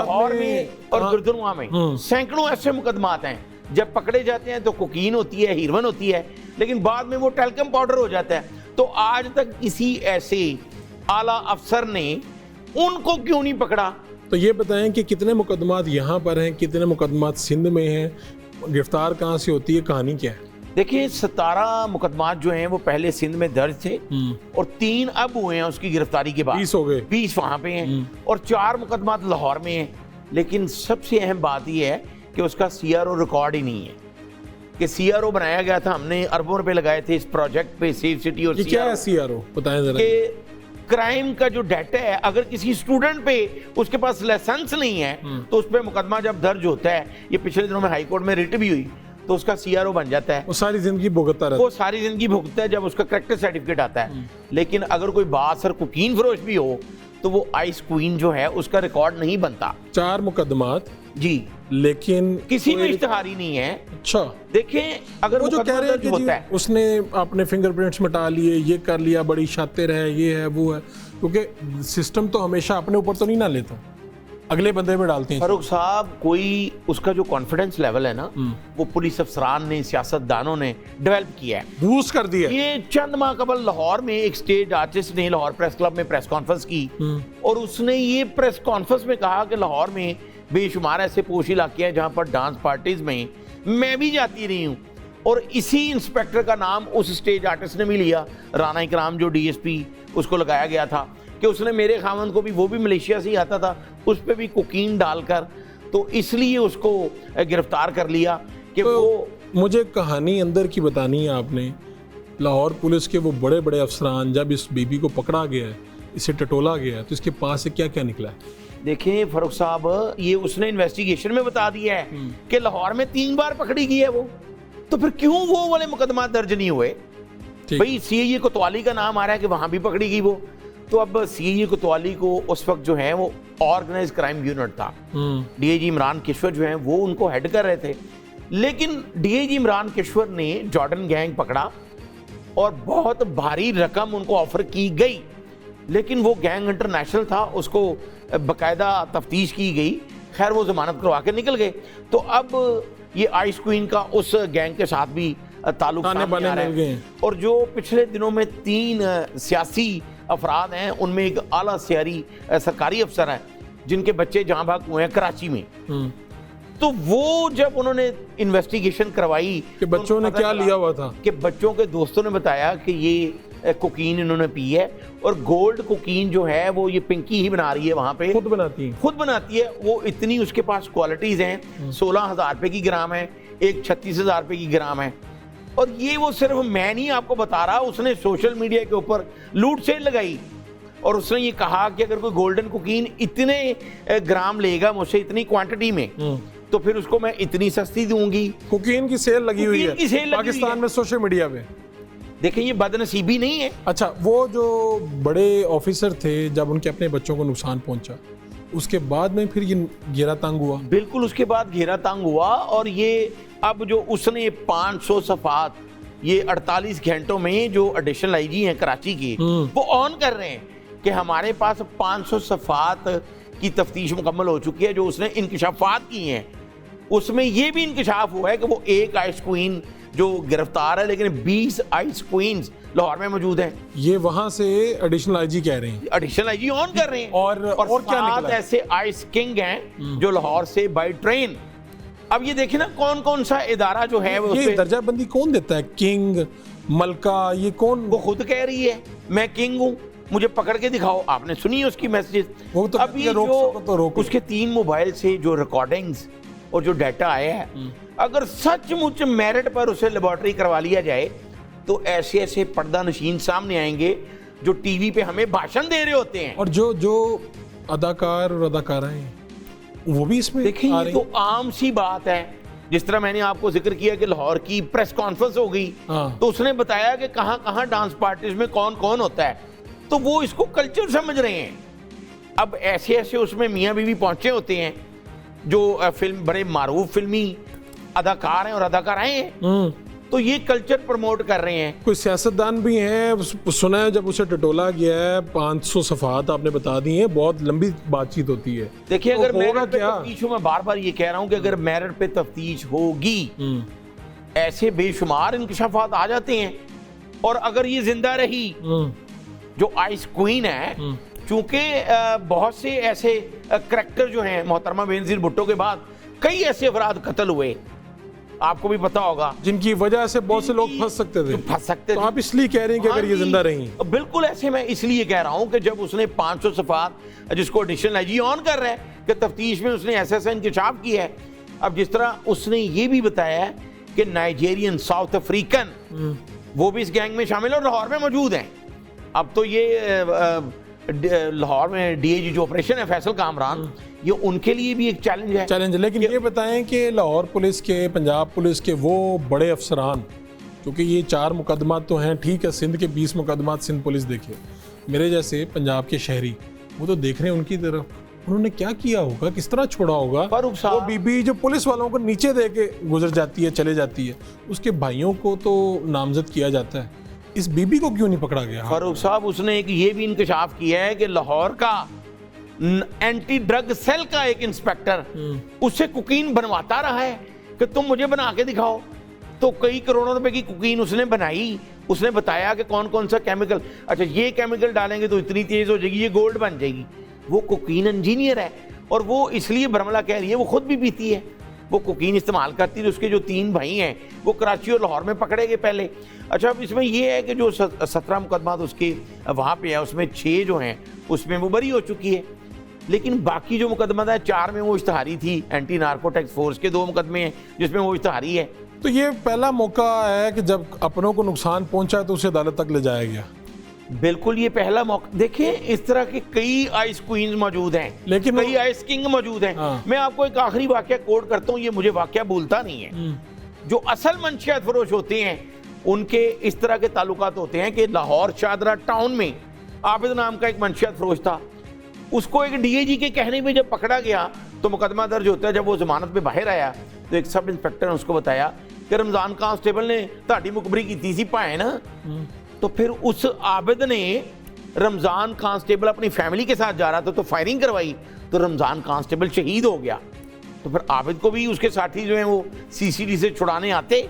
लाहौर में और गुरुद्वारा में सैकड़ों ऐसे मुकदमात हैं, जब पकड़े जाते हैं तो कोकीन होती है, हीरोइन होती है, लेकिन बाद में वो टेल्कम पाउडर हो जाता है। तो आज तक किसी ऐसे आला अफसर ने उनको क्यों नहीं पकड़ा? तो ये बताएं कि कितने मुकदमात यहाँ पर हैं, कितने मुकदमात सिंध में हैं, गिरफ्तार कहाँ से होती है, कहानी क्या है? देखिए 17 मुकदमात जो हैं वो पहले सिंध में दर्ज थे और 3 अब हुए हैं उसकी गिरफ्तारी के बाद। 20 हो गए, 20 वहाँ पे हैं और 4 मुकदमात लाहौर में हैं। लेकिन सबसे अहम बात यह है कि उसका CRO रिकॉर्ड ही नहीं है कि CRO बनाया गया था, हमने अरबों रुपए लगाए थे इस प्रोजेक्ट पे, सेफ सिटी और ये क्या है CRO बताएं जरा। कि क्राइम का जो डाटा है, अगर किसी स्टूडेंट पे उसके पास लाइसेंस नहीं है तो उस पर मुकदमा जब दर्ज होता है, ये पिछले दिनों में हाई कोर्ट में रिट भी हुई, तो उसका CRO बन जाता है। वो सारी जिंदगी भुगतता रहता है, वो सारी जिंदगी भुगतता है जब उसका करेक्टर सर्टिफिकेट आता है। लेकिन अगर कोई बासर कुकीन फरोश भी हो तो वो आइस क्वीन जो है उसका रिकॉर्ड नहीं बनता। 4 मुकदमात जी, लेकिन किसी में इश्तिहारी नहीं है। अच्छा, देखें अगर वो जो कह रहे हैं कि होता है उसने अपने फिंगरप्रिंट्स मिटा लिए, ये कर लिया, बड़ी शातिर है, ये है, वो है, क्योंकि सिस्टम तो हमेशा अपने ऊपर तो नहीं ना लेता, अगले बंदे में डालते हैं। फारूक साहब, कोई उसका जो कॉन्फिडेंस लेवल है ना, वो पुलिस अफसरान ने, सियासतदानों ने डेवलप किया है, बूस्ट कर दिया। ये चंद माह कबल लाहौर में एक स्टेज आर्टिस्ट ने लाहौर प्रेस क्लब में प्रेस कॉन्फ्रेंस की और उसने ये प्रेस कॉन्फ्रेंस में कहा कि लाहौर में बेशुमार ऐसे पोश इलाके हैं जहां पर डांस पार्टीज में मैं भी जाती रही हूँ। और इसी इंस्पेक्टर का नाम उस स्टेज आर्टिस्ट ने भी लिया, राना इकराम जो DSP उसको लगाया गया था, कि उसने मेरे खामन को भी, वो भी मलेशिया से ही आता था, उस पर भी कोकीन डालकर, तो इसलिए उसको गिरफ्तार कर लिया कि तो वो। मुझे कहानी अंदर की बतानी है आपने। लाहौर पुलिस के वो बड़े बड़े अफसरान, जब इस बीबी को पकड़ा गया है, इसे टटोला गया है, तो इसके पास से क्या क्या निकला है? देखें फारूक साहब, ये उसने इन्वेस्टिगेशन में बता दिया है कि लाहौर में 3 बार पकड़ी गई है वो, तो फिर क्यों वो वाले मुकदमा दर्ज नहीं हुए? भाई CIA कोतवाली का नाम आ रहा है कि वहां भी पकड़ी गई वो, तो अब CIA कोतवाली को उस वक्त जो है वो ऑर्गेनाइज क्राइम यूनिट था, DIG इमरान किश्वर जो है वो उनको हेड कर रहे थे। लेकिन DIG इमरान किश्वर ने जॉर्डन गैंग पकड़ा और बहुत भारी रकम उनको ऑफर की गई, लेकिन वो गैंग इंटरनेशनल था, उसको बाकायदा तफ्तीश की गई, खैर वो जमानत करवा के निकल गए। तो अब ये आइस क्वीन का उस गैंग के साथ भी ताल्लुक सामने आ रहा है। और जो पिछले दिनों में 3 सियासी अफराद हैं, उनमें एक आला सियारी सरकारी अफसर है जिनके बच्चे जहां भाग हुए हैं कराची में, तो वो जब उन्होंने इन्वेस्टिगेशन करवाई कि बच्चों ने क्या लिया हुआ था, कि बच्चों के दोस्तों ने बताया कि ये कोकीन इन्होंने पी है, और गोल्ड कोकीन जो है वो ये पिंकी ही बना रही है, वहां पे खुद बनाती है। वो इतनी उसके पास क्वालिटीज हैं, 16,000 रुपए की ग्राम है, एक 36,000 रुपए की ग्राम है। और ये वो सिर्फ मैं नहीं आपको बता रहा, उसने सोशल मीडिया के ऊपर लूट सेल लगाई और उसने ये कहा कि अगर कोई गोल्डन कोकीन इतने ग्राम लेगा मुझसे, इतनी क्वांटिटी में, तो फिर उसको मैं इतनी सस्ती दूंगी। कोकीन की सेल लगी हुई है पाकिस्तान में सोशल मीडिया पे। देखें ये बदनसीबी नहीं है। अच्छा, वो जो बड़े ऑफिसर थे, जब उनके अपने बच्चों को नुकसान पहुंचा, उसके बाद में फिर ये घेरा तंग हुआ? बिल्कुल, उसके बाद घेरा तंग हुआ और ये अब जो उसने 500 सफात ये 48 घंटों में जो एडिशनल IG हैं कराची की, वो ऑन कर रहे हैं कि हमारे पास 500 सफात की तफ्तीश मुकम्मल हो चुकी है जो उसने इंकशाफात की हैं। उसमें ये भी इंकशाफ हुआ है कि वो एक आइस क्वीन जो गिरफ्तार है, लेकिन 20 आइस क्वींस लाहौर में मौजूद हैं। ये वहां से एडिशनल IG कह रहे हैं, एडिशनल IG ऑन कर रहे हैं। और क्या निकला? ऐसे आइस किंग हैं जो लाहौर से बाय ट्रेन। अब ये देखिए ना कौन कौन सा इदारा जो है वो, ये दर्जा बंदी कौन देता है? किंग, मलका, ये कौन? वो खुद कह रही है मैं किंग हूँ, मुझे पकड़ के दिखाओ। आपने सुनी है उसकी मैसेजेस? वो तो अभी जो उसके 3 मोबाइल से जो रिकॉर्डिंग्स और जो डाटा आया है, अगर सचमुच मेरिट पर उसे लेबोरेटरी करवा लिया जाए तो ऐसे ऐसे पर्दा नशीन सामने आएंगे जो टीवी पे हमें भाषण दे रहे होते हैं। और जो अदाकार और अदाकाराएं हैं वो भी इसमें देखिए, ये तो आम सी बात है। जिस तरह मैंने आपको जिक्र किया कि लाहौर की प्रेस कॉन्फ्रेंस हो गई, तो उसने बताया कि कहां कहां डांस पार्टीज में कौन कौन होता है, तो वो इसको कल्चर समझ रहे हैं। अब ऐसे ऐसे उसमें मियाँ बीवी पहुंचे होते हैं जो फिल्म बड़े मारूफ फिल्मी अदाकार हैं और अदाकाराएं हैं, तो ये कल्चर प्रमोट कर रहे हैं। कोई सियासतदान भी हैं, सुना है जब उसे टटोला गया है 500 सफ़ात आपने बता दी हैं, बहुत लंबी बातचीत होती है। देखिए अगर तो मेरिट पे क्या तफ्तीश हो, मैं बार बार ये कह रहा हूं कि अगर मेरिट पे तफ्तीश होगी ऐसे बेशुमार इंकशाफात आ जाते हैं। और अगर ये जिंदा रही जो आइस क्वीन है, चूंकि बहुत से ऐसे करैक्टर जो हैं, मोहतरमा बेनजीर भुट्टो के बाद कई ऐसे अफराद कत्ल हुए, आपको भी पता होगा, जिनकी वजह से बहुत से लोग फंस सकते थे। तो आप इसलिए कह रहे हैं कि अगर ये जिंदा रही? बिल्कुल ऐसे मैं इसलिए कह रहा हूं कि जब उसने 500 सफ़ात जिसको एडिशनल आईजी ऑन कर रहा है कि तफ्तीश में उसने ऐसा इंकशाफ किया है। अब जिस तरह उसने ये भी बताया कि नाइजेरियन, साउथ अफ्रीकन वो भी इस गैंग में शामिल और लाहौर में मौजूद हैं। अब तो ये लाहौर में डीएजी जो ऑपरेशन है फैसल कामरान, ये उनके लिए भी एक चैलेंज है। लेकिन ये बताएं कि लाहौर पुलिस के, पंजाब पुलिस के वो बड़े अफसरान, क्योंकि ये 4 मुकदमा तो हैं, ठीक है, सिंध के 20 मुकदमा सिंध पुलिस देखे, मेरे जैसे पंजाब के शहरी वो तो देख रहे हैं उनकी तरफ, उन्होंने क्या किया होगा, किस तरह छोड़ा होगा? वो बीबी जो पुलिस वालों को नीचे दे के गुजर जाती है, चले जाती है, उसके भाइयों को तो नामजद किया जाता है, इस बीबी को क्यों नहीं पकड़ा गया? फारूक साहब, उसने एक ये भी इंकशाफ किया है कि लाहौर का एंटी ड्रग सेल का एक इंस्पेक्टर उससे कुकीन बनवाता रहा है कि तुम मुझे बना के दिखाओ। तो कई करोड़ों रुपए की कुकीन उसने बनाई, उसने बताया कि कौन कौन सा केमिकल, अच्छा ये केमिकल डालेंगे तो इतनी तेज हो जाएगी, ये गोल्ड बन जाएगी। वो कुकीन इंजीनियर है और वो इसलिए बरमला कह रही है, वो खुद भी पीती है, वो कुकीन इस्तेमाल करती है। उसके जो 3 भाई हैं वो कराची और लाहौर में पकड़े गए पहले। अच्छा, अब इसमें ये है कि जो 17 मुकदमा उसके वहाँ पे है, उसमें 6 जो हैं उसमें वो बरी हो चुकी है, लेकिन बाकी जो मुकदमा है 4 में वो इश्तहारी थी। एंटी नार्कोटिक्स फोर्स के 2 मुकदमे हैं जिसमें वो इश्तहारी है। तो ये पहला मौका है कि जब अपनों को नुकसान पहुंचा तो उसे अदालत तक ले जाया गया। बिल्कुल, ये पहला मौका। देखिए इस तरह के कई आइस क्वींस मौजूद हैं, लेकिन कई आइस किंग मौजूद हैं। हाँ। मैं आपको एक आखिरी वाकया कोट करता हूँ, ये मुझे वाकया भूलता नहीं है। जो असल मंशियात फरोश होते हैं उनके इस तरह के ताल्लुकात होते हैं कि लाहौर शादरा टाउन में आबिद नाम का एक मंशियात फरोश था, उसको एक डीएजी के कहने में जब पकड़ा गया तो मुकदमा दर्ज होता है। जब वो जमानत में बाहर आया तो एक सब इंस्पेक्टर ने उसको बताया कि रमजान कांस्टेबल ने ताड़ी मुखबरी की थी पाए ना। तो फिर उस आबिद ने, रमजान कांस्टेबल अपनी फैमिली के साथ जा रहा था तो फायरिंग करवाई, तो रमजान कांस्टेबल शहीद हो गया। तो फिर आबिद को भी उसके साथी जो हैं वो सीसीडी से छुड़ाने आते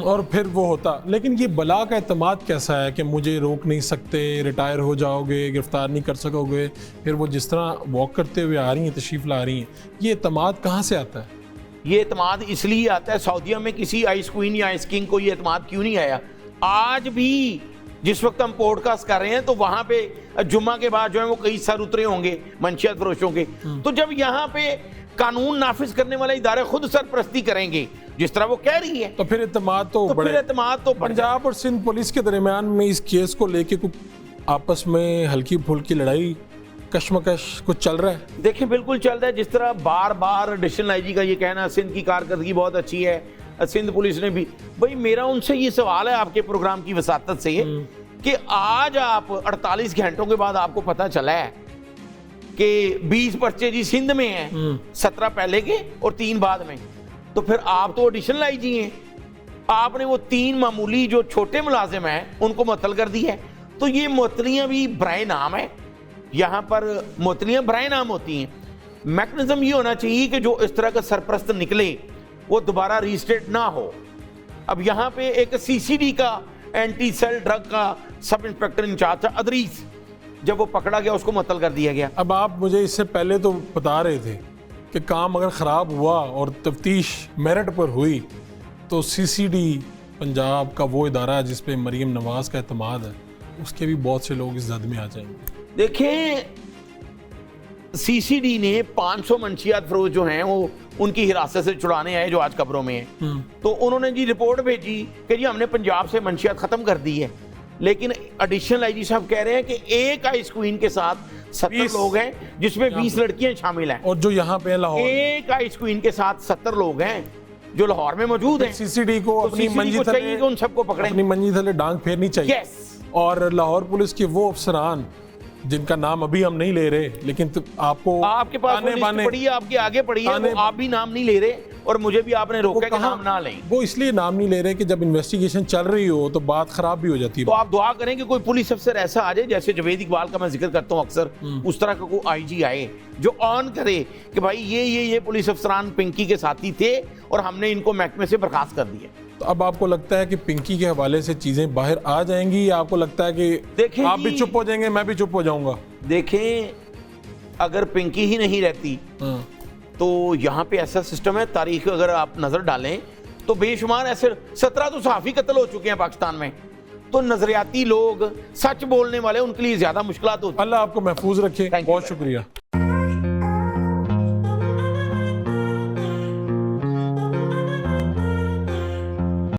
और फिर वो होता। लेकिन ये बला का एतमाद कैसा है कि मुझे रोक नहीं सकते, रिटायर हो जाओगे, गिरफ्तार नहीं कर सकोगे, फिर वो जिस तरह वॉक करते हुए आ रही हैं, तशरीफ ला रही हैं, ये एतमाद कहाँ से आता है? ये एतमाद इसलिए आता है, सऊदीया में किसी आइस क्वीन या आइस किंग को ये एतमाद क्यों नहीं आया? आज भी जिस वक्त हम पॉडकास्ट कर रहे हैं तो वहां पे जुम्मा के बाद जो है वो कई सर उतरे होंगे मंशियात फरोशों के। तो जब यहाँ पे कानून नाफिज करने वाले इदारे खुद सरपरस्ती करेंगे जिस तरह वो कह रही है, तो फिर एतमाद तो बढ़े। पंजाब और सिंध पुलिस के दरमियान में इस केस को लेके कुछ आपस में हल्की फुल्की लड़ाई, कश्मकश कुछ चल रहा है? देखिए बिल्कुल चल रहा है। जिस तरह बार बार एडिशनल आईजी का ये कहना सिंध की कारकर्दगी बहुत अच्छी है, सिंध पुलिस ने भी, भाई मेरा उनसे ये सवाल है आपके प्रोग्राम की वसातत से कि आज आप 48 घंटों के बाद आपको पता चला है कि 20 पर्चे जी सिंध में हैं, 17 पहले के और 3 बाद में, तो फिर आप तो एडिशनल आईजी हैं, आपने वो 3 मामूली जो छोटे मुलाजिम हैं उनको मुअत्तल कर दी है। तो ये मुअत्तलियां भी बराए नाम है, यहाँ पर मुअत्तलियां बराए नाम होती हैं। मैकेनिज्म ये होना चाहिए कि जो इस तरह का सरपरस्त निकले वो दोबारा रीस्टेट ना हो। अब यहाँ पे एक सीसीडी का एंटी सेल ड्रग का सब इंस्पेक्टर इंचार्ज था अदरीस, जब वो पकड़ा गया उसको मुअत्तल कर दिया गया। अब आप मुझे इससे पहले तो बता रहे थे कि काम अगर ख़राब हुआ और तफ्तीश मेरिट पर हुई तो सीसीडी पंजाब का वो इदारा जिस पे मरीम नवाज का एतमाद है, उसके भी बहुत से लोग इस जद में आ जाएंगे। देखें, सीसीडी ने 500 मंशियात फरोश जो हैं वो उनकी हिरासत से छुड़ाने आए जो आज कब्रों में हैं। तो उन्होंने जी रिपोर्ट भेजी कि जी हमने पंजाब से मंशियात खत्म कर दी है, लेकिन एडिशनल आईजी साहब कह रहे हैं कि एक आइस क्वीन के साथ 70 लोग हैं जिसमें 20 लड़कियां शामिल हैं। और जो यहाँ पे लाहौर, एक आइस क्वीन के साथ 70 लोग हैं जो लाहौर में मौजूद हैं। सीसीडी को अपनी मंजी चाहिए कि उन सबको पकड़ें, अपनी मंजी थले डांग फेरनी चाहिए। और लाहौर पुलिस के वो अफसरान जिनका नाम अभी हम नहीं ले रहे, लेकिन तो आपको आपके पास पड़ी है, आपके आगे पड़ी है, वो आप भी नाम नहीं ले रहे, और मुझे भी आपने रोका कि कहाँ- नाम ना लें। वो इसलिए नाम नहीं ले रहे कि जब इन्वेस्टिगेशन चल रही हो तो बात खराब भी हो जाती तो है। आप दुआ करें कि कोई पुलिस अफसर ऐसा आ जाए, जैसे जवेद इकबाल का मैं जिक्र करता हूँ अक्सर, उस तरह का कोई आईजी आए जो ऑन करे कि भाई ये पुलिस अफसरान पिंकी के साथी थे और हमने इनको महकमे से बर्खास्त कर दिया। तो अब आपको लगता है कि पिंकी के हवाले से चीजें बाहर आ जाएंगी, या आपको लगता है कि देखें आप भी जी- चुप हो जाएंगे, मैं भी चुप हो जाऊंगा? देखें, अगर पिंकी ही नहीं रहती तो यहाँ पे ऐसा सिस्टम है, तारीख अगर आप नजर डालें तो बेशुमार ऐसे 17 तो सहाफी कत्ल हो चुके हैं पाकिस्तान में। तो नजरियाती लोग, सच बोलने वाले, उनके लिए ज्यादा मुश्किलात होती हैं। अल्लाह आपको महफूज रखे, Thank you बहुत शुक्रिया।